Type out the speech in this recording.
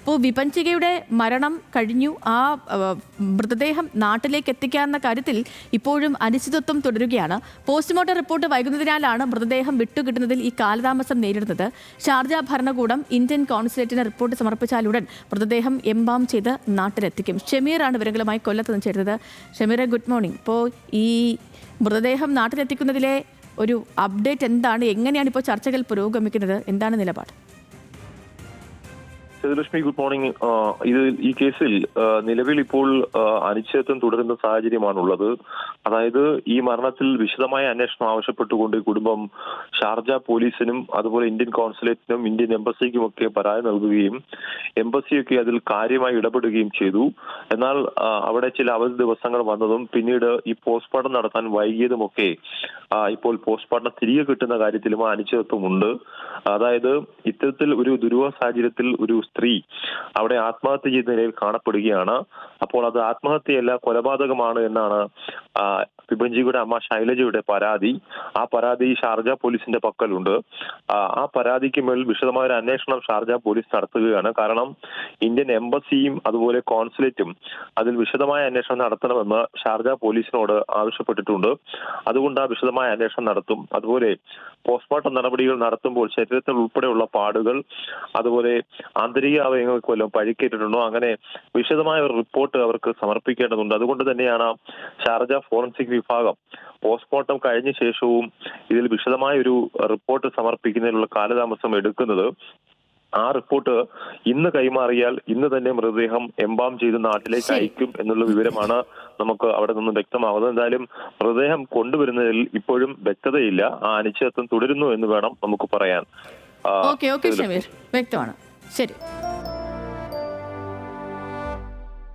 അപ്പോൾ വിപഞ്ചികയുടെ മരണം കഴിഞ്ഞു. ആ മൃതദേഹം നാട്ടിലേക്ക് എത്തിക്കാവുന്ന കാര്യത്തിൽ ഇപ്പോഴും അനിശ്ചിതത്വം തുടരുകയാണ്. പോസ്റ്റ്മോർട്ടം റിപ്പോർട്ട് വൈകുന്നതിനാലാണ് മൃതദേഹം വിട്ടുകിട്ടുന്നതിൽ ഈ കാലതാമസം നേരിടുന്നത്. ഷാർജ ഭരണകൂടം ഇന്ത്യൻ കോൺസുലേറ്റിന് റിപ്പോർട്ട് സമർപ്പിച്ചാലുടൻ മൃതദേഹം എംബാം ചെയ്ത് നാട്ടിലെത്തിക്കും. ഷമീറാണ് വിവരങ്ങളുമായി കൊല്ലത്ത് നിന്ന് ചേരുന്നത്. ഷമീറെ, ഗുഡ് മോർണിംഗ്. ഇപ്പോൾ ഈ മൃതദേഹം നാട്ടിലെത്തിക്കുന്നതിലെ ഒരു അപ്ഡേറ്റ് എന്താണ്? എങ്ങനെയാണ് ഇപ്പോൾ ചർച്ചകൾ പുരോഗമിക്കുന്നത്? എന്താണ് നിലപാട്? Sethulakshmi, good morning. ഈ കേസിൽ നിലവിൽ ഇപ്പോൾ അനിശ്ചിതത്വം തുടരുന്ന സാഹചര്യമാണുള്ളത്. അതായത് ഈ മരണത്തിൽ വിശദമായ അന്വേഷണം ആവശ്യപ്പെട്ടുകൊണ്ട് കുടുംബം ഷാർജ പോലീസിനും അതുപോലെ ഇന്ത്യൻ കോൺസുലേറ്റിനും ഇന്ത്യൻ എംബസിക്കുമൊക്കെ പരാതി നൽകുകയും എംബസിയൊക്കെ അതിൽ കാര്യമായി ഇടപെടുകയും ചെയ്തു. എന്നാൽ അവിടെ ചില അവധി ദിവസങ്ങൾ വന്നതും പിന്നീട് ഈ പോസ്റ്റ്മോർട്ടം നടത്താൻ വൈകിയതുമൊക്കെ ഇപ്പോൾ പോസ്റ്റ്മോർട്ടം തിരികെ കിട്ടുന്ന കാര്യത്തിലും അനിശ്ചിതത്വമുണ്ട്. അതായത് ഇത്തരത്തിൽ ഒരു ദുരൂഹ സാഹചര്യത്തിൽ ഒരു സ്ത്രീ അവിടെ ആത്മഹത്യ ചെയ്ത നിലയിൽ കാണപ്പെടുകയാണ്. അപ്പോൾ അത് ആത്മഹത്യയല്ല, കൊലപാതകമാണ് എന്നാണ് വിപഞ്ചിയുടെ അമ്മ ശൈലജയുടെ പരാതി. ആ പരാതി ഷാർജ പോലീസിന്റെ പക്കലുണ്ട്. ആ പരാതിക്ക് മേൽ വിശദമായ ഒരു അന്വേഷണം ഷാർജ പോലീസ് നടത്തുകയാണ്. കാരണം ഇന്ത്യൻ എംബസിയും അതുപോലെ കോൺസുലേറ്റും അതിൽ വിശദമായ അന്വേഷണം നടത്തണമെന്ന് ഷാർജ പോലീസിനോട് ആവശ്യപ്പെട്ടിട്ടുണ്ട്. അതുകൊണ്ട് ആ വിശദമായ അന്വേഷണം നടത്തും. അതുപോലെ പോസ്റ്റ്മോർട്ടം നടപടികൾ നടത്തുമ്പോൾ ശരീരത്തിൽ ഉൾപ്പെടെയുള്ള പാടുകൾ, അതുപോലെ ആന്തരിക അവയവങ്ങൾക്ക് വല്ലതും പഴിക്കേറ്റിട്ടുണ്ടോ, അങ്ങനെ വിശദമായ ഒരു റിപ്പോർട്ട് അവർക്ക് സമർപ്പിക്കേണ്ടതുണ്ട്. അതുകൊണ്ട് തന്നെയാണ് ഷാർജ ഫോറൻസിക് വിഭാഗം പോസ്റ്റ്മോർട്ടം കഴിഞ്ഞ ശേഷവും ഇതിൽ വിശദമായ ഒരു റിപ്പോർട്ട് സമർപ്പിക്കുന്നതിനുള്ള കാലതാമസം എടുക്കുന്നത്. ആ റിപ്പോർട്ട് ഇന്ന് കൈമാറിയാൽ ഇന്ന് തന്നെ മൃതദേഹം എംബാം ചെയ്ത് നാട്ടിലേക്ക് അയക്കും എന്നുള്ള വിവരമാണ് നമുക്ക് അവിടെ നിന്നും വ്യക്തമാകുന്നത്. എന്തായാലും മൃതദേഹം കൊണ്ടുവരുന്നതിൽ ഇപ്പോഴും വ്യക്തതയില്ല. ആ അനിശ്ചിതത്വം തുടരുന്നു എന്ന് വേണം നമുക്ക് പറയാൻ. വ്യക്തമാണ്. ശരി.